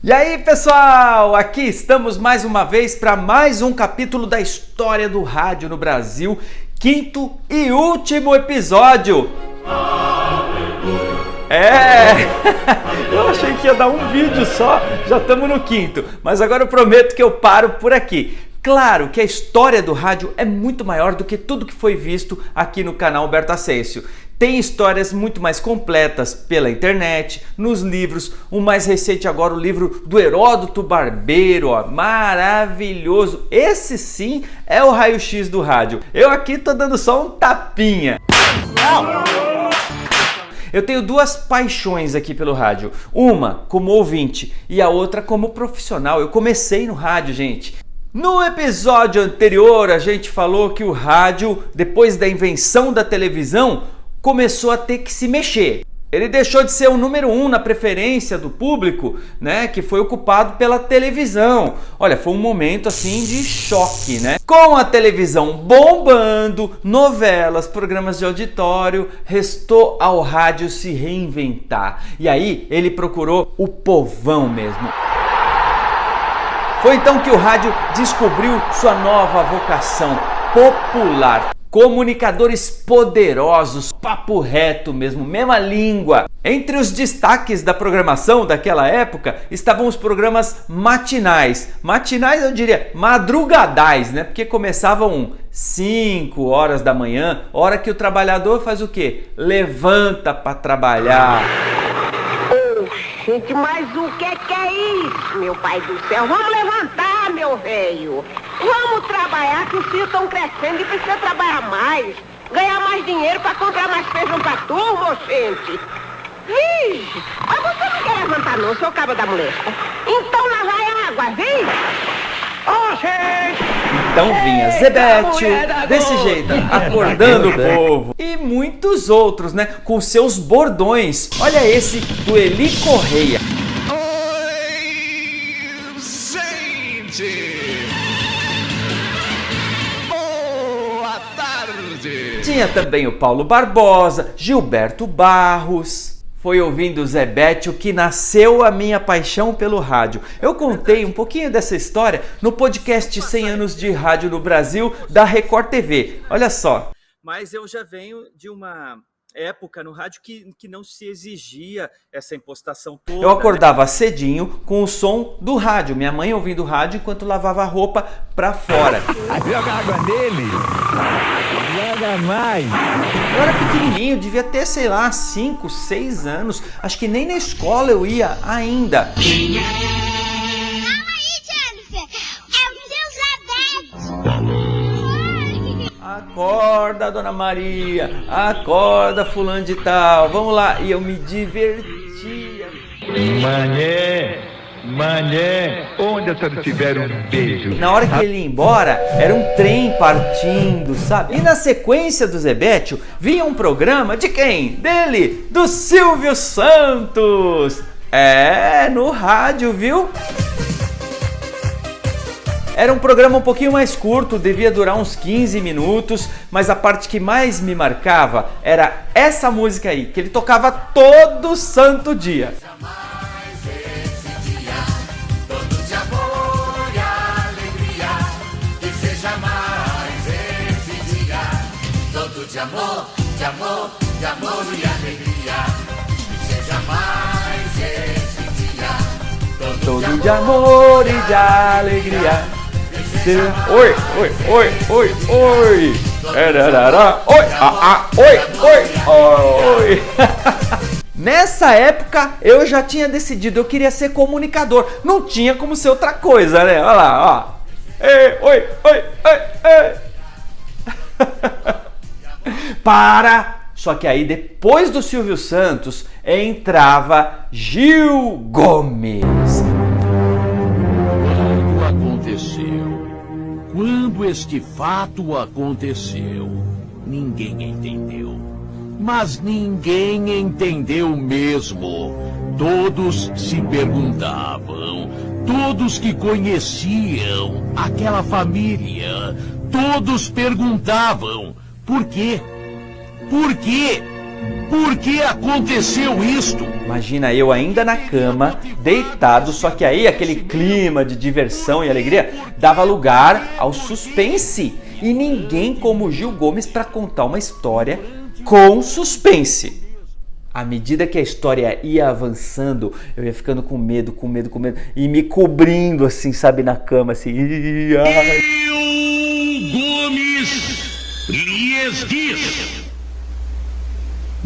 E aí, pessoal, aqui estamos mais uma vez para mais um capítulo da história do rádio no Brasil, quinto e último episódio. Eu achei que ia dar um vídeo só, já estamos no quinto, mas agora eu prometo que eu paro por aqui. Claro que a história do rádio é muito maior do que tudo que foi visto aqui no canal Humberto Ascencio. Tem histórias muito mais completas pela internet, nos livros. O mais recente agora, o livro do Heródoto Barbeiro, ó, maravilhoso. Esse sim é o raio-x do rádio. Eu aqui tô dando só um tapinha. Eu tenho duas paixões aqui pelo rádio. Uma como ouvinte e a outra como profissional. Eu comecei no rádio, gente. No episódio anterior, a gente falou que o rádio, depois da invenção da televisão, começou a ter que se mexer. Ele deixou de ser o número 1 na preferência do público, né, que foi ocupado pela televisão. Olha, foi um momento assim de choque, né? Com a televisão bombando, novelas, programas de auditório, restou ao rádio se reinventar. E aí ele procurou o povão mesmo. Foi então que o rádio descobriu sua nova vocação popular. Comunicadores poderosos, papo reto mesmo, mesma língua. Entre os destaques da programação daquela época estavam os programas matinais. Matinais eu diria madrugadais, né? Porque começavam 5 horas da manhã, hora que o trabalhador faz o quê? Levanta para trabalhar. Gente, mas o que é isso, meu pai do céu? Vamos levantar, meu velho. Vamos trabalhar, que os filhos estão crescendo e precisa trabalhar mais. Ganhar mais dinheiro para comprar mais feijão pra turma, gente. Vixe, mas você não quer levantar não, seu cabo da mulher. Então lá vai a água, vem. Então vinha Zebétio, desse jeito, acordando o povo. E muitos outros, né? Com seus bordões. Olha esse do Eli Correia. Oi, gente! Boa tarde! Tinha também o Paulo Barbosa, Gilberto Barros. Foi ouvindo o Zebétio que nasceu a minha paixão pelo rádio. Eu contei um pouquinho dessa história no podcast 100 anos de rádio no Brasil da Record TV. Olha só. Mas eu já venho de uma época no rádio que não se exigia essa impostação toda. Eu acordava cedinho com o som do rádio. Minha mãe ouvindo o rádio enquanto lavava a roupa pra fora. Joga água nele. Joga mais. Eu era pequenininho, devia ter, sei lá, 5, 6 anos. Acho que nem na escola eu ia ainda. Acorda, Dona Maria, acorda, fulano de tal, vamos lá. E eu me divertia. Mané, onde a senhora tiver um beijo? Na hora que ele ia embora, era um trem partindo, sabe? E na sequência do Zebétio, vinha um programa de quem? Dele, do Silvio Santos. No rádio, viu? Era um programa um pouquinho mais curto, devia durar uns 15 minutos, mas a parte que mais me marcava era essa música aí, que ele tocava todo santo dia. De amor e alegria, seja mais esse dia. Todo de amor e de alegria. Oi, oi, oi, oi, oi. Oi, oi. Nessa época eu já tinha decidido, eu queria ser comunicador. Não tinha como ser outra coisa, né? Olha lá, ó. Oi. Para! Só que aí depois do Silvio Santos entrava Gil Gomes. Quando este fato aconteceu, ninguém entendeu. Mas ninguém entendeu mesmo. Todos se perguntavam, todos que conheciam aquela família, todos perguntavam, por quê? Por quê? Por que aconteceu isto? Imagina eu ainda na cama, deitado, só que aí aquele clima de diversão e alegria dava lugar ao suspense. E ninguém como Gil Gomes para contar uma história com suspense. À medida que a história ia avançando, eu ia ficando com medo, e me cobrindo assim, sabe, na cama, assim. Eu, Gomes, lhes diz.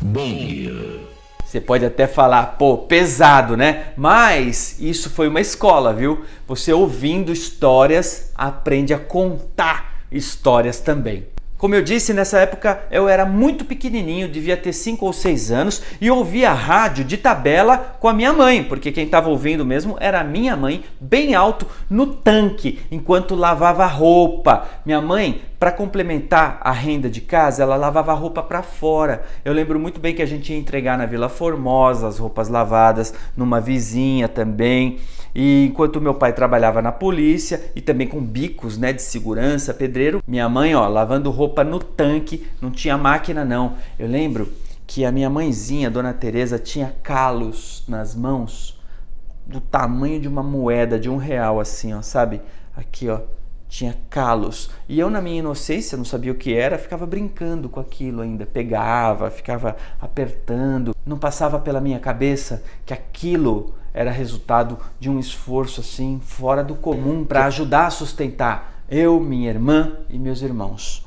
Bom dia. Você pode até falar, pô, pesado, né? Mas isso foi uma escola, viu? Você ouvindo histórias, aprende a contar histórias também. Como eu disse, nessa época eu era muito pequenininho, devia ter 5 ou 6 anos e ouvia rádio de tabela com a minha mãe, porque quem estava ouvindo mesmo era a minha mãe, bem alto no tanque, enquanto lavava roupa. Minha mãe, para complementar a renda de casa, ela lavava a roupa para fora. Eu lembro muito bem que a gente ia entregar na Vila Formosa as roupas lavadas, numa vizinha também. E enquanto meu pai trabalhava na polícia e também com bicos, né, de segurança, pedreiro, minha mãe, lavando roupa no tanque, não tinha máquina não. Eu lembro que a minha mãezinha, Dona Teresa, tinha calos nas mãos do tamanho de uma moeda de R$1 assim, sabe? Aqui, tinha calos. E eu, na minha inocência, não sabia o que era, ficava brincando com aquilo ainda. Pegava, ficava apertando. Não passava pela minha cabeça que aquilo era resultado de um esforço assim, fora do comum, para ajudar a sustentar eu, minha irmã e meus irmãos.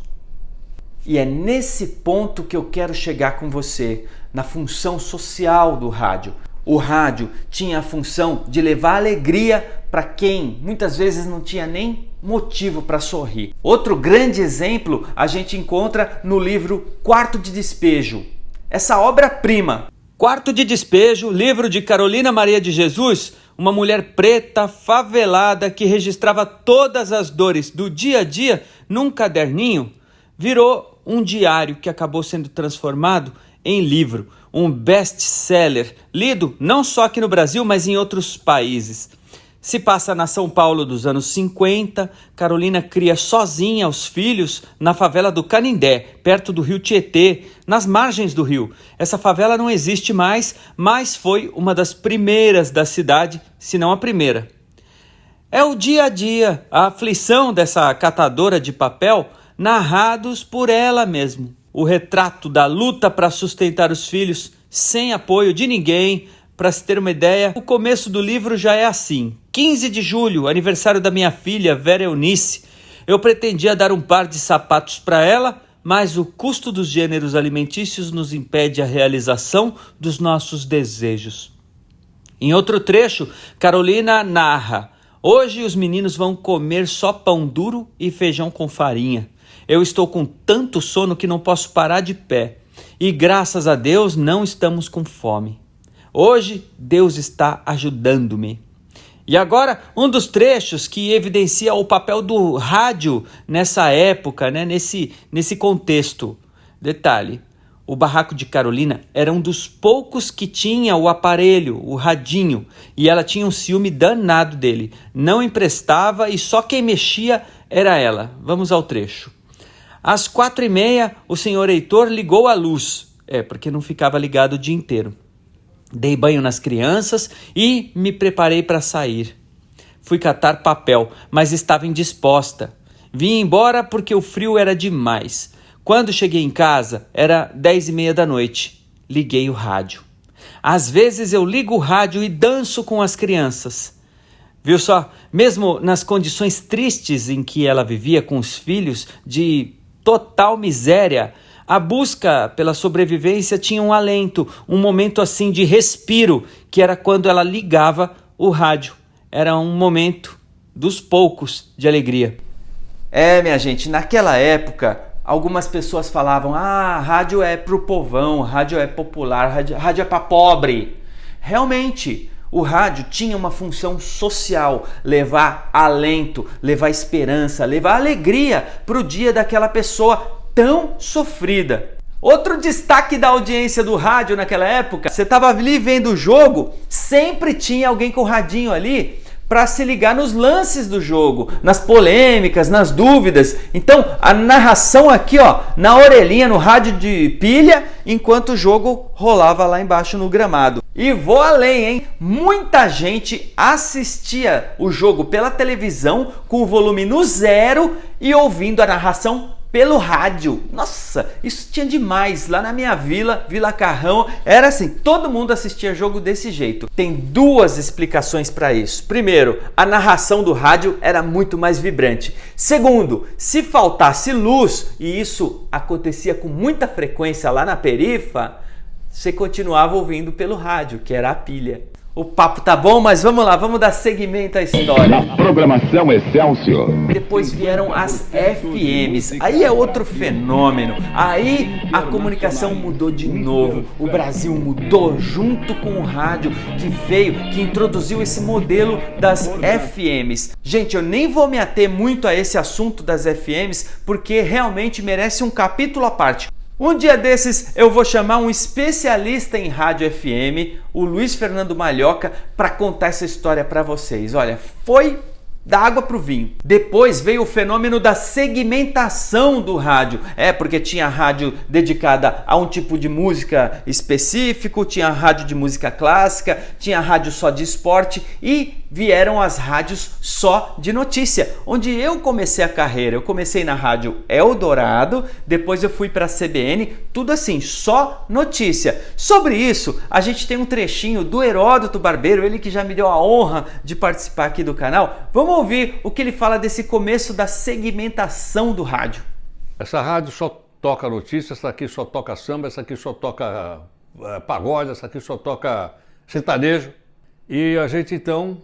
E é nesse ponto que eu quero chegar com você, na função social do rádio. O rádio tinha a função de levar alegria para quem muitas vezes não tinha nem motivo para sorrir. Outro grande exemplo a gente encontra no livro Quarto de Despejo. Essa obra-prima. Quarto de Despejo, livro de Carolina Maria de Jesus, uma mulher preta, favelada, que registrava todas as dores do dia a dia num caderninho, virou um diário que acabou sendo transformado em livro, um best-seller, lido não só aqui no Brasil, mas em outros países. Se passa na São Paulo dos anos 50, Carolina cria sozinha os filhos na favela do Canindé, perto do rio Tietê, nas margens do rio. Essa favela não existe mais, mas foi uma das primeiras da cidade, se não a primeira. É o dia a dia, a aflição dessa catadora de papel, narrados por ela mesma. O retrato da luta para sustentar os filhos, sem apoio de ninguém. Para se ter uma ideia, o começo do livro já é assim. 15 de julho, aniversário da minha filha, Vera Eunice. Eu pretendia dar um par de sapatos para ela, mas o custo dos gêneros alimentícios nos impede a realização dos nossos desejos. Em outro trecho, Carolina narra: hoje os meninos vão comer só pão duro e feijão com farinha. Eu estou com tanto sono que não posso parar de pé. E graças a Deus não estamos com fome. Hoje, Deus está ajudando-me. E agora, um dos trechos que evidencia o papel do rádio nessa época, né, nesse contexto. Detalhe, o barraco de Carolina era um dos poucos que tinha o aparelho, o radinho, e ela tinha um ciúme danado dele. Não emprestava e só quem mexia era ela. Vamos ao trecho. Às 4h30, o senhor Heitor ligou a luz. Porque não ficava ligado o dia inteiro. Dei banho nas crianças e me preparei para sair. Fui catar papel, mas estava indisposta. Vim embora porque o frio era demais. Quando cheguei em casa, era 10h30 da noite. Liguei o rádio. Às vezes eu ligo o rádio e danço com as crianças. Viu só? Mesmo nas condições tristes em que ela vivia com os filhos, de total miséria, a busca pela sobrevivência tinha um alento, um momento assim de respiro, que era quando ela ligava o rádio. Era um momento dos poucos de alegria. Minha gente, naquela época, algumas pessoas falavam: rádio é pro povão, rádio é popular, rádio é pra pobre. Realmente, o rádio tinha uma função social, levar alento, levar esperança, levar alegria pro dia daquela pessoa tão sofrida. Outro destaque da audiência do rádio naquela época: você estava ali vendo o jogo, sempre tinha alguém com o radinho ali para se ligar nos lances do jogo, nas polêmicas, nas dúvidas. Então, a narração aqui, ó, na orelhinha, no rádio de pilha, enquanto o jogo rolava lá embaixo no gramado. E vou além, hein? Muita gente assistia o jogo pela televisão com o volume no zero e ouvindo a narração pelo rádio. Nossa, isso tinha demais. Lá na minha vila, Vila Carrão, era assim, todo mundo assistia jogo desse jeito. Tem duas explicações para isso. Primeiro, a narração do rádio era muito mais vibrante. Segundo, se faltasse luz, e isso acontecia com muita frequência lá na perifa, você continuava ouvindo pelo rádio, que era a pilha. O papo tá bom, mas vamos lá, vamos dar seguimento à história. Na programação Excelsior. Depois vieram as FMs, aí é outro fenômeno, aí a comunicação mudou de novo, o Brasil mudou junto com o rádio que veio, que introduziu esse modelo das FMs. Gente, eu nem vou me ater muito a esse assunto das FMs, porque realmente merece um capítulo à parte. Um dia desses eu vou chamar um especialista em rádio FM, o Luiz Fernando Malhoca, para contar essa história para vocês. Olha, foi da água para o vinho. Depois veio o fenômeno da segmentação do rádio. Porque tinha rádio dedicada a um tipo de música específico, tinha rádio de música clássica, tinha rádio só de esporte e vieram as rádios só de notícia, onde eu comecei a carreira. Eu comecei na rádio Eldorado, depois eu fui para a CBN, tudo assim, só notícia. Sobre isso, a gente tem um trechinho do Heródoto Barbeiro, ele que já me deu a honra de participar aqui do canal. Vamos ouvir o que ele fala desse começo da segmentação do rádio. Essa rádio só toca notícia, essa aqui só toca samba, essa aqui só toca pagode, essa aqui só toca sertanejo. E a gente então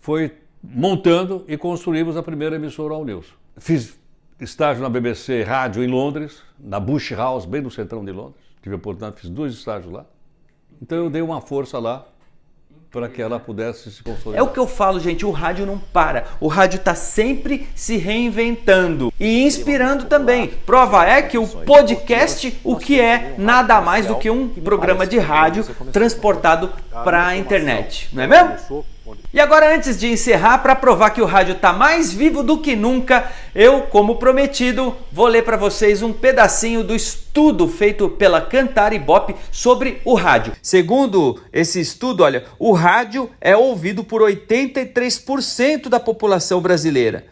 foi montando e construímos a primeira emissora All News. Fiz estágio na BBC Rádio em Londres, na Bush House, bem no centrão de Londres. Tive a oportunidade, fiz 2 estágios lá. Então eu dei uma força lá para que ela pudesse se consolidar. É o que eu falo, gente, o rádio não para. O rádio está sempre se reinventando e inspirando também. Prova é que o podcast, o que é nada mais do que um programa de rádio transportado para a internet, não é mesmo? E agora, antes de encerrar, para provar que o rádio está mais vivo do que nunca, eu, como prometido, vou ler para vocês um pedacinho do estudo feito pela Cantar Ibope sobre o rádio. Segundo esse estudo, olha, o rádio é ouvido por 83% da população brasileira.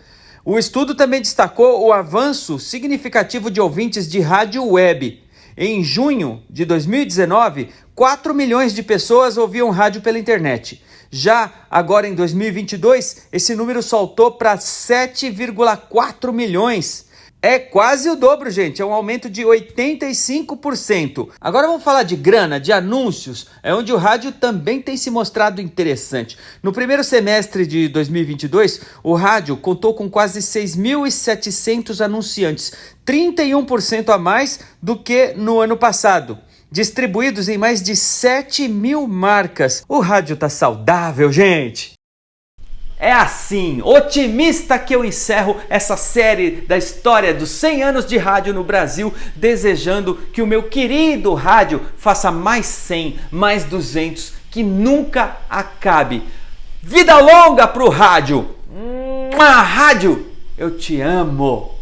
O estudo também destacou o avanço significativo de ouvintes de rádio web. Em junho de 2019, 4 milhões de pessoas ouviam rádio pela internet. Já agora em 2022, esse número saltou para 7,4 milhões. É quase o dobro, gente, é um aumento de 85%. Agora vamos falar de grana, de anúncios, é onde o rádio também tem se mostrado interessante. No primeiro semestre de 2022, o rádio contou com quase 6.700 anunciantes, 31% a mais do que no ano passado. Distribuídos em mais de 7.000 marcas. O rádio tá saudável, gente! É assim, otimista, que eu encerro essa série da história dos 100 anos de rádio no Brasil, desejando que o meu querido rádio faça mais 100, mais 200, que nunca acabe. Vida longa pro rádio! Rádio, eu te amo!